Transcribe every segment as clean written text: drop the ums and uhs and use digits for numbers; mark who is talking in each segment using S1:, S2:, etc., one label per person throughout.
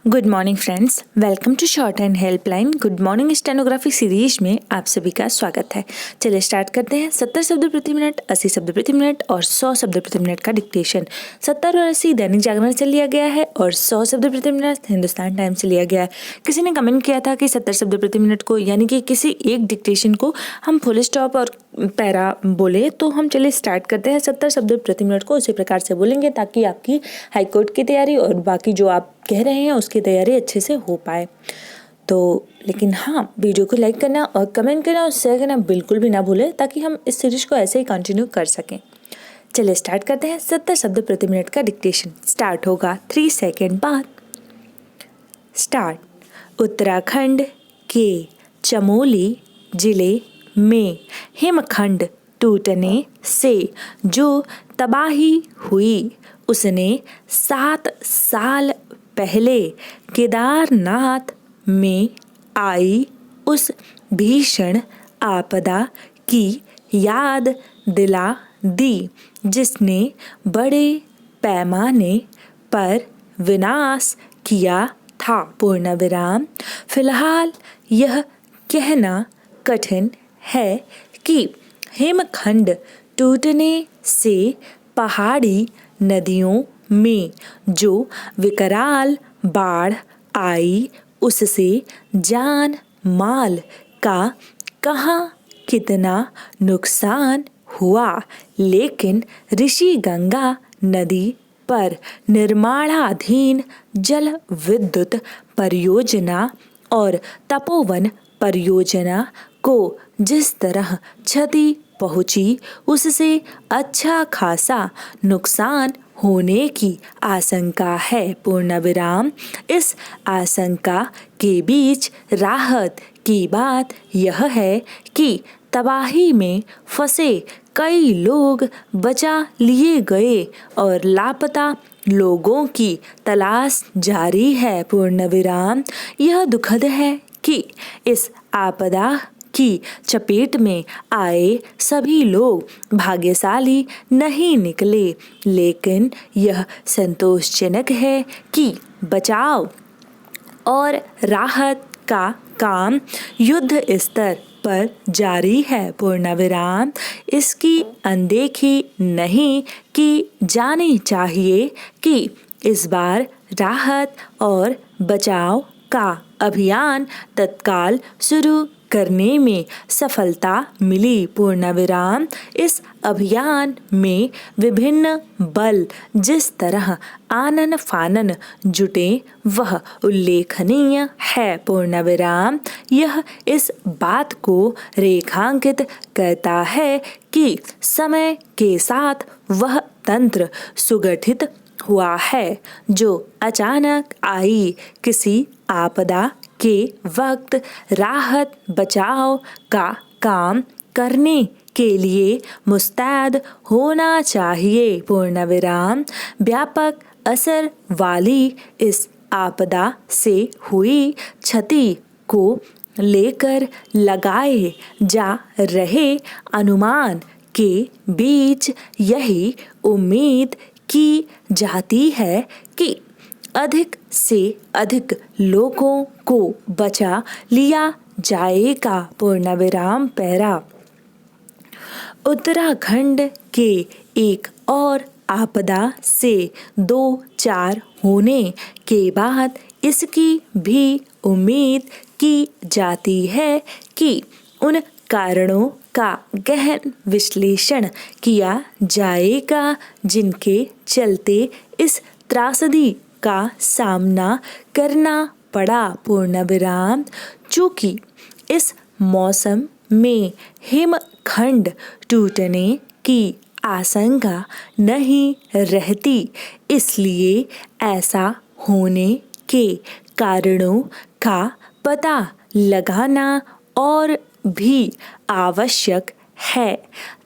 S1: Good morning friends, welcome to shorthand helpline good morning stenography series में आप सभी का स्वागत है। चलिए स्टार्ट करते हैं। 70 शब्द प्रति मिनट, 80 शब्द प्रति मिनट और 100 शब्द प्रति मिनट का डिक्टेशन 70 और 80 दैनिक जागरण से लिया गया है और 100 शब्द प्रति मिनट हिंदुस्तान टाइम्स से लिया गया है। किसी ने कमेंट किया था कि 70 शब्द प्रति मिनट को यानी कि किसी एक डिक्टेशन को हम फुल स्टॉप और पैरा बोले, तो हम चलिए स्टार्ट करते हैं। 70 शब्द प्रति मिनट को उसी प्रकार से बोलेंगे ताकि आपकी हाईकोर्ट की तैयारी और बाकी जो आप कह रहे हैं उसकी तैयारी अच्छे से हो पाए। तो लेकिन हाँ, वीडियो को लाइक करना और कमेंट करना और शेयर करना बिल्कुल भी ना भूलें ताकि हम इस सीरीज को ऐसे ही कंटिन्यू कर सकें। चलिए स्टार्ट करते हैं। 70 शब्द प्रति मिनट का डिक्टेशन स्टार्ट होगा 3 सेकेंड बाद। स्टार्ट। उत्तराखंड के चमोली जिले में हिमखंड टूटने से जो तबाही हुई उसने 7 साल पहले केदारनाथ में आई उस भीषण आपदा की याद दिला दी जिसने बड़े पैमाने पर विनाश किया था। पूर्ण विराम। फिलहाल यह कहना कठिन है कि हिमखंड टूटने से पहाड़ी नदियों में जो विकराल बाढ़ आई उससे जान माल का कहाँ कितना नुकसान हुआ, लेकिन ऋषि गंगा नदी पर निर्माणाधीन जल विद्युत परियोजना और तपोवन परियोजना को जिस तरह क्षति पहुंची उससे अच्छा खासा नुकसान होने की आशंका है। पूर्ण विराम। इस आशंका के बीच राहत की बात यह है कि तबाही में फंसे कई लोग बचा लिए गए और लापता लोगों की तलाश जारी है। पूर्ण विराम। यह दुखद है कि इस आपदा की चपेट में आए सभी लोग भाग्यशाली नहीं निकले, लेकिन यह संतोषजनक है कि बचाव और राहत का काम युद्ध स्तर पर जारी है। पूर्ण विराम। इसकी अनदेखी नहीं की जानी चाहिए कि इस बार राहत और बचाव का अभियान तत्काल शुरू करने में सफलता मिली। पूर्ण विराम। इस अभियान में विभिन्न बल जिस तरह आनन फानन जुटे वह उल्लेखनीय है। पूर्ण विराम। यह इस बात को रेखांकित करता है कि समय के साथ वह तंत्र सुगठित हुआ है जो अचानक आई किसी आपदा के वक्त राहत बचाव का काम करने के लिए मुस्तैद होना चाहिए। पूर्ण विराम। व्यापक असर वाली इस आपदा से हुई क्षति को लेकर लगाए जा रहे अनुमान के बीच यही उम्मीद की जाती है कि अधिक से अधिक लोगों को बचा लिया जाएगा। पूर्ण विराम पैरा। उत्तराखंड के एक और आपदा से 2-4 होने के बाद इसकी भी उम्मीद की जाती है कि उन कारणों का गहन विश्लेषण किया जाएगा जिनके चलते इस त्रासदी का सामना करना पड़ा। पूर्ण विराम। चूंकि इस मौसम में हिमखंड टूटने की आशंका नहीं रहती, इसलिए ऐसा होने के कारणों का पता लगाना और भी आवश्यक है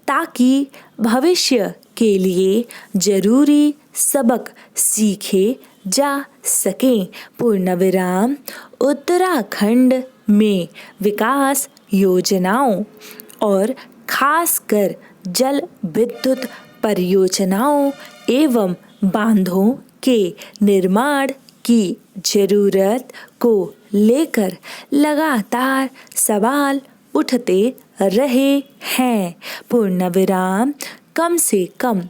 S1: ताकि भविष्य के लिए जरूरी सबक सीखे जा सकें। पूर्ण विराम। उत्तराखंड में विकास योजनाओं और खासकर जल विद्युत परियोजनाओं एवं बांधों के निर्माण की जरूरत को लेकर लगातार सवाल उठते रहे हैं। पूर्ण विराम। कम से कम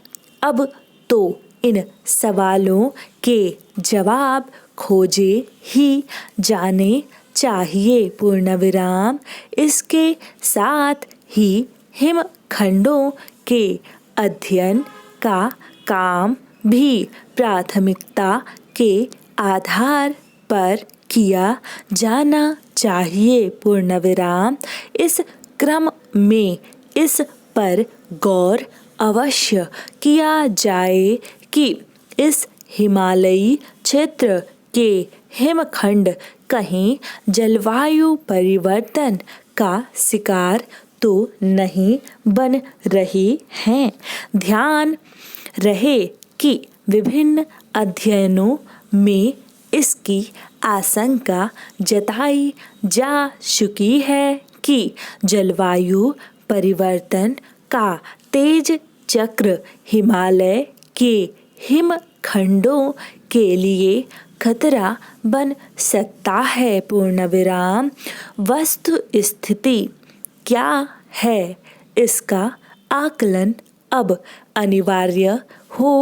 S1: अब तो इन सवालों के जवाब खोजे ही जाने चाहिए। पूर्ण विराम। इसके साथ ही हिमखंडों के अध्ययन का काम भी प्राथमिकता के आधार पर किया जाना चाहिए। पूर्ण विराम। इस क्रम में इस पर गौर अवश्य किया जाए कि इस हिमालयी क्षेत्र के हिमखंड कहीं जलवायु परिवर्तन का शिकार तो नहीं बन रहे हैं। ध्यान रहे कि विभिन्न अध्ययनों में इसकी आशंका जताई जा चुकी है कि जलवायु परिवर्तन का तेज चक्र हिमालय के हिमखंडों के लिए खतरा बन सकता है। पूर्ण विराम। वस्तु स्थिति क्या है, इसका आकलन अब अनिवार्य हो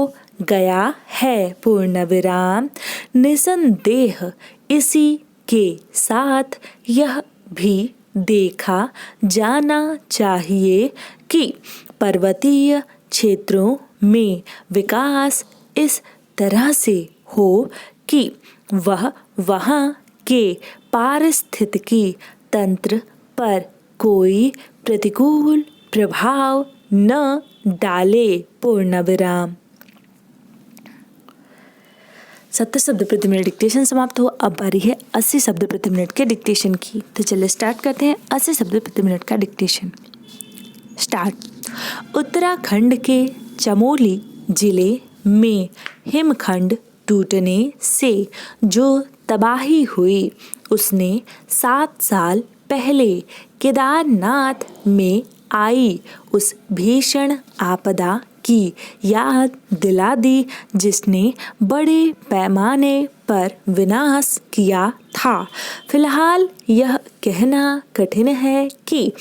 S1: गया है। पूर्ण विराम। निसंदेह इसी के साथ यह भी देखा जाना चाहिए कि पर्वतीय क्षेत्रों में विकास इस तरह से हो कि वह वहाँ के पारिस्थितिकी तंत्र पर कोई प्रतिकूल प्रभाव न डाले। पूर्ण विराम। 70 शब्द प्रति मिनट डिक्टेशन समाप्त हो। अब बारी है 80 शब्द प्रति मिनट के डिक्टेशन की। तो चलिए स्टार्ट करते हैं 80 शब्द प्रति मिनट का डिक्टेशन। स्टार्ट। उत्तराखंड के चमोली जिले में हिमखंड टूटने से जो तबाही हुई उसने 7 साल पहले केदारनाथ में आई उस भीषण आपदा की याद दिला दी जिसने बड़े पैमाने पर विनाश किया था। फिलहाल यह कहना कठिन है कि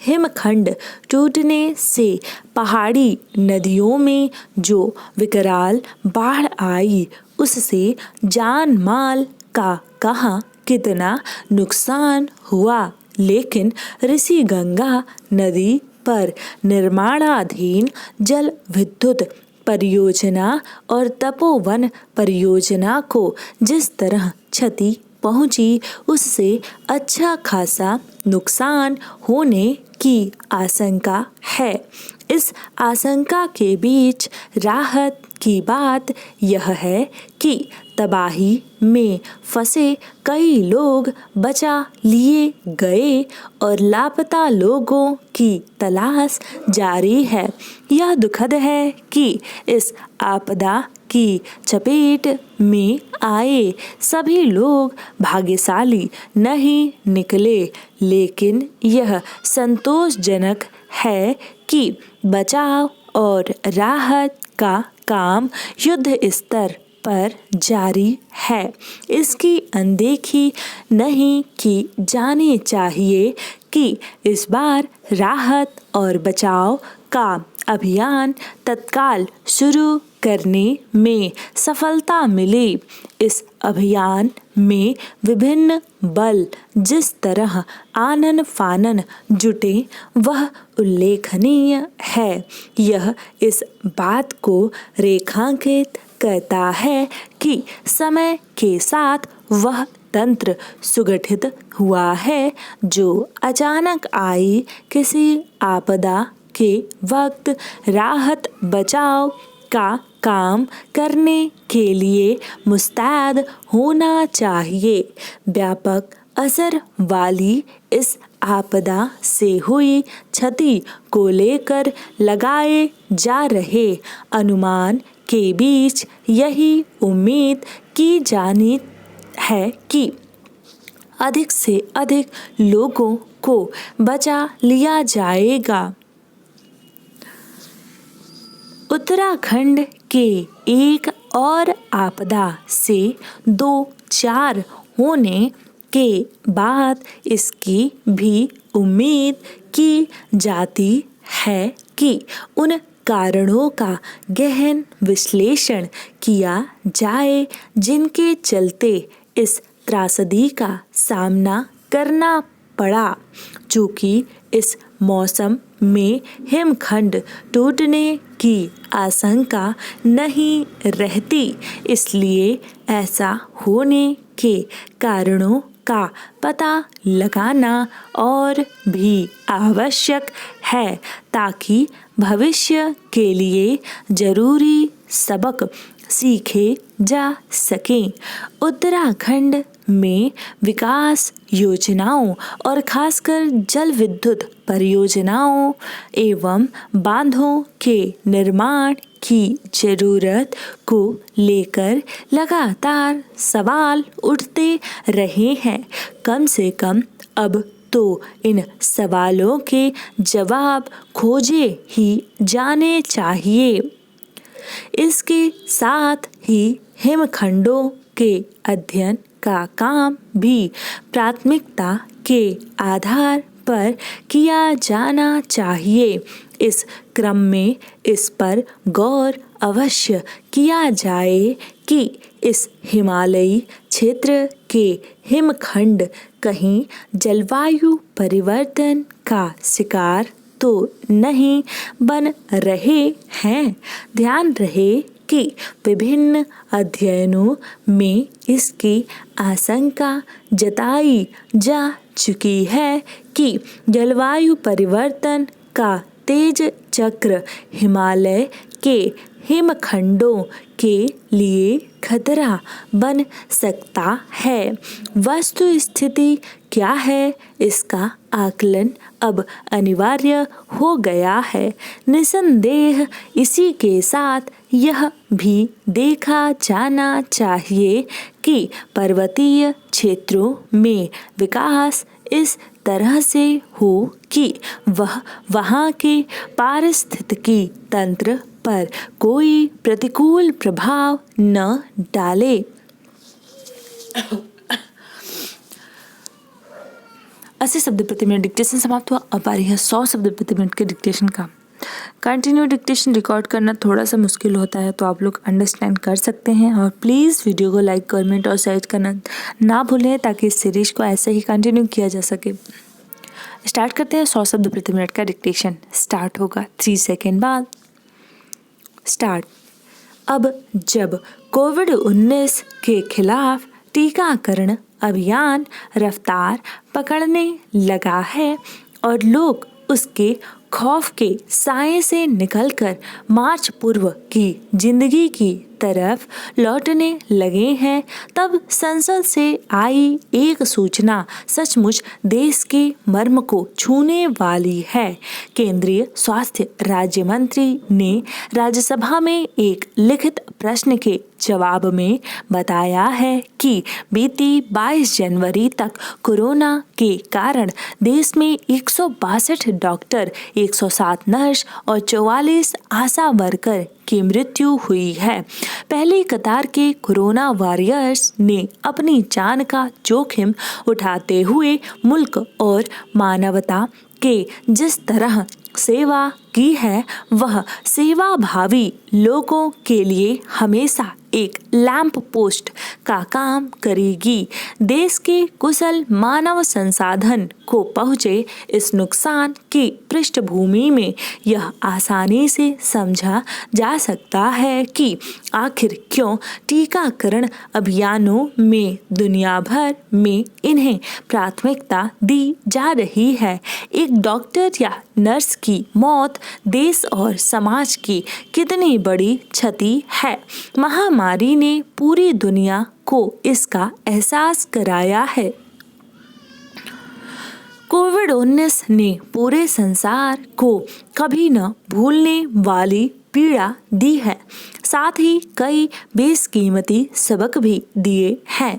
S1: हिमखंड टूटने से पहाड़ी नदियों में जो विकराल बाढ़ आई उससे जान माल का कहाँ कितना नुकसान हुआ, लेकिन ऋषि गंगा नदी पर निर्माणाधीन जल विद्युत परियोजना और तपोवन परियोजना को जिस तरह क्षति पहुंची उससे अच्छा खासा नुकसान होने की आशंका है। इस आशंका के बीच राहत की बात यह है कि तबाही में फंसे कई लोग बचा लिए गए और लापता लोगों की तलाश जारी है। यह दुखद है कि इस आपदा की चपेट में आए सभी लोग भाग्यशाली नहीं निकले, लेकिन यह संतोषजनक है कि बचाव और राहत का काम युद्ध स्तर पर जारी है। इसकी अनदेखी नहीं की जानी चाहिए कि इस बार राहत और बचाव का अभियान तत्काल शुरू करने में सफलता मिली। इस अभियान में विभिन्न बल जिस तरह आनन फानन जुटे वह उल्लेखनीय है। यह इस बात को रेखांकित करता है कि समय के साथ वह तंत्र सुगठित हुआ है जो अचानक आई किसी आपदा के वक्त राहत बचाव का काम करने के लिए मुस्तैद होना चाहिए। व्यापक असर वाली इस आपदा से हुई क्षति को लेकर लगाए जा रहे अनुमान के बीच यही उम्मीद की जानी है कि अधिक से अधिक लोगों को बचा लिया जाएगा। उत्तराखंड के एक और आपदा से 2-4 होने के बाद इसकी भी उम्मीद की जाती है कि उन कारणों का गहन विश्लेषण किया जाए जिनके चलते इस त्रासदी का सामना करना पड़ा। चूँकि इस मौसम में हिमखंड टूटने की आशंका नहीं रहती, इसलिए ऐसा होने के कारणों का पता लगाना और भी आवश्यक है ताकि भविष्य के लिए जरूरी सबक सीखे जा सकें। उत्तराखंड में विकास योजनाओं और खासकर जल विद्युत परियोजनाओं एवं बांधों के निर्माण की जरूरत को लेकर लगातार सवाल उठते रहे हैं। कम से कम अब तो इन सवालों के जवाब खोजे ही जाने चाहिए। इसके साथ ही हिमखंडों के अध्ययन का काम भी प्राथमिकता के आधार पर किया जाना चाहिए। इस क्रम में इस पर गौर अवश्य किया जाए कि इस हिमालयी क्षेत्र के हिमखंड कहीं जलवायु परिवर्तन का शिकार तो नहीं बन रहे हैं। ध्यान रहे कि विभिन्न अध्ययनों में इसकी आशंका जताई जा चुकी है कि जलवायु परिवर्तन का तेज चक्र हिमालय के हिमखंडों के लिए खतरा बन सकता है। वस्तु स्थिति क्या है, इसका आकलन अब अनिवार्य हो गया है। निसंदेह इसी के साथ यह भी देखा जाना चाहिए कि पर्वतीय क्षेत्रों में विकास इस तरह से हो कि वह वहाँ के पारिस्थितिकी तंत्र पर कोई प्रतिकूल प्रभाव न डाले। 80 शब्द प्रति मिनट डिक्टेशन समाप्त हुआ। अब आ रही है 100 शब्द प्रति मिनट के डिक्टेशन का। कंटिन्यू डिक्टेशन रिकॉर्ड करना थोड़ा सा मुश्किल होता है, तो आप लोग अंडरस्टैंड कर सकते हैं। और प्लीज़ वीडियो को लाइक, कमेंट और शेयर करना ना भूलें ताकि इस सीरीज को ऐसे ही कंटिन्यू किया जा सके। स्टार्ट करते हैं। 100 शब्द प्रति मिनट का डिक्टेशन स्टार्ट होगा 3 सेकेंड बाद। स्टार्ट। अब जब कोविड-19 के खिलाफ टीकाकरण अभियान रफ्तार पकड़ने लगा है और लोग उसके खौफ के साए से निकलकर मार्च पूर्व की जिंदगी की तरफ लौटने लगे हैं, तब संसद से आई एक सूचना सचमुच देश के मर्म को छूने वाली है। केंद्रीय स्वास्थ्य राज्य मंत्री ने राज्यसभा में एक लिखित प्रश्न के जवाब में बताया है कि बीती 22 जनवरी तक कोरोना के कारण देश में 162 डॉक्टर, 107 नर्स और 44 आशा वर्कर की मृत्यु हुई है। पहली कतार के कोरोना वॉरियर्स ने अपनी जान का जोखिम उठाते हुए मुल्क और मानवता के जिस तरह सेवा की है, वह सेवा भावी लोगों के लिए हमेशा एक लैंप पोस्ट का काम करेगी। देश के कुशल मानव संसाधन को पहुँचे इस नुकसान की पृष्ठभूमि में यह आसानी से समझा जा सकता है कि आखिर क्यों टीकाकरण अभियानों में दुनिया भर में इन्हें प्राथमिकता दी जा रही है। एक डॉक्टर या नर्स की मौत देश और समाज की कितनी बड़ी क्षति है। महामारी ने पूरी दुनिया को इसका एहसास कराया है। कोविड-19 ने पूरे संसार को कभी न भूलने वाली पीड़ा दी है, साथ ही कई बेशकीमती सबक भी दिए हैं।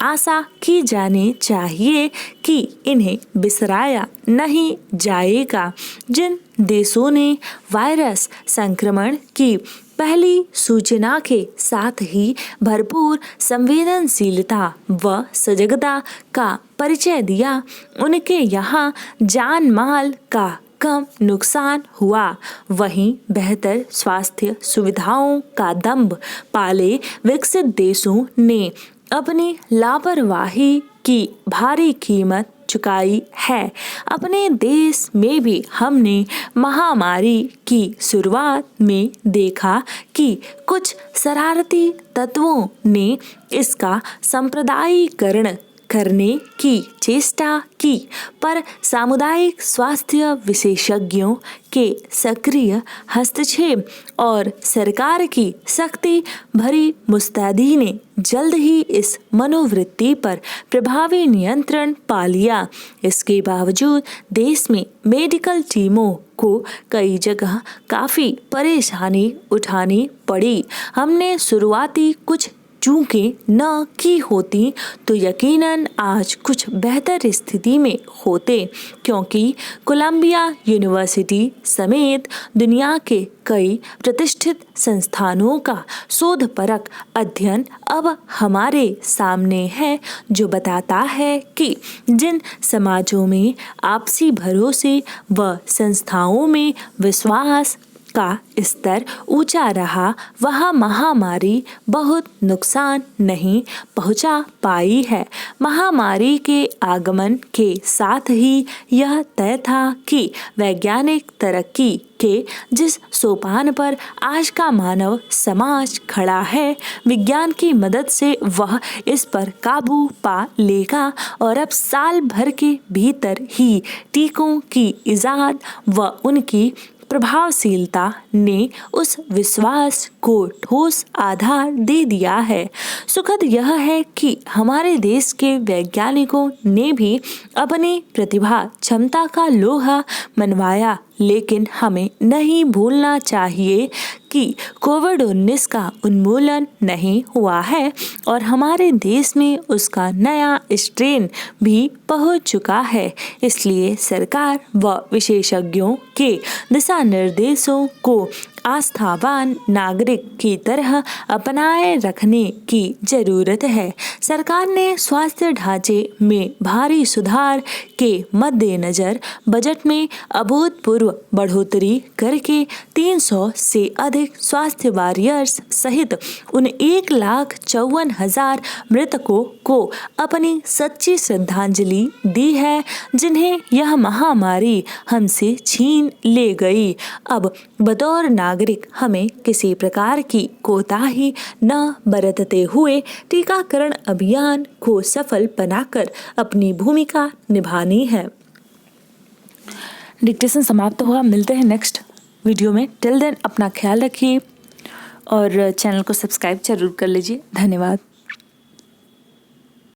S1: आशा की जानी चाहिए कि इन्हें बिसराया नहीं जाएगा। जिन देशों ने वायरस संक्रमण की पहली सूचना के साथ ही भरपूर संवेदनशीलता व सजगता का परिचय दिया। उनके यहाँ जान माल का कम नुकसान हुआ, वहीं बेहतर स्वास्थ्य सुविधाओं का दंभ पाले विकसित देशों ने अपनी लापरवाही की भारी कीमत चुकाई है। अपने देश में भी हमने महामारी की शुरुआत में देखा कि कुछ शरारती तत्वों ने इसका सांप्रदायिकरण करने की चेष्टा की, पर सामुदायिक स्वास्थ्य विशेषज्ञों के सक्रिय हस्तक्षेप और सरकार की सख्ती भरी मुस्तैदी ने जल्द ही इस मनोवृत्ति पर प्रभावी नियंत्रण पा लिया। इसके बावजूद देश में मेडिकल टीमों को कई जगह काफ़ी परेशानी उठानी पड़ी। हमने शुरुआती कुछ चूकें न की होती तो यकीनन आज कुछ बेहतर स्थिति में होते, क्योंकि कोलंबिया यूनिवर्सिटी समेत दुनिया के कई प्रतिष्ठित संस्थानों का शोधपरक अध्ययन अब हमारे सामने है, जो बताता है कि जिन समाजों में आपसी भरोसे व संस्थाओं में विश्वास का स्तर ऊंचा रहा, वहाँ महामारी बहुत नुकसान नहीं पहुंचा पाई है। महामारी के आगमन के साथ ही यह तय था कि वैज्ञानिक तरक्की के जिस सोपान पर आज का मानव समाज खड़ा है, विज्ञान की मदद से वह इस पर काबू पा लेगा और अब साल भर के भीतर ही टीकों की इजाद व उनकी प्रभावशीलता ने उस विश्वास को ठोस आधार दे दिया है। सुखद यह है कि हमारे देश के वैज्ञानिकों ने भी अपनी प्रतिभा क्षमता का लोहा मनवाया, लेकिन हमें नहीं भूलना चाहिए कि कोविड-19 का उन्मूलन नहीं हुआ है और हमारे देश में उसका नया स्ट्रेन भी पहुंच चुका है। इसलिए सरकार व विशेषज्ञों के दिशा निर्देशों को आस्थावान नागरिक की तरह अपनाए रखने की जरूरत है। सरकार ने स्वास्थ्य ढांचे में भारी सुधार के मद्देनजर बजट में अभूतपूर्व बढ़ोतरी करके 300 से अधिक स्वास्थ्य वॉरियर्स सहित उन 1,54,000 मृतकों को अपनी सच्ची श्रद्धांजलि दी है, जिन्हें यह महामारी हमसे छीन ले गई। अब बतौर नागरिक हमें किसी प्रकार की कोताही न बरतते हुए टीकाकरण अभियान को सफल बनाकर अपनी भूमिका निभानी है। डिक्टेशन समाप्त हुआ। मिलते हैं नेक्स्ट वीडियो में। टिल देन अपना ख्याल रखिए और चैनल को सब्सक्राइब जरूर कर लीजिए। धन्यवाद।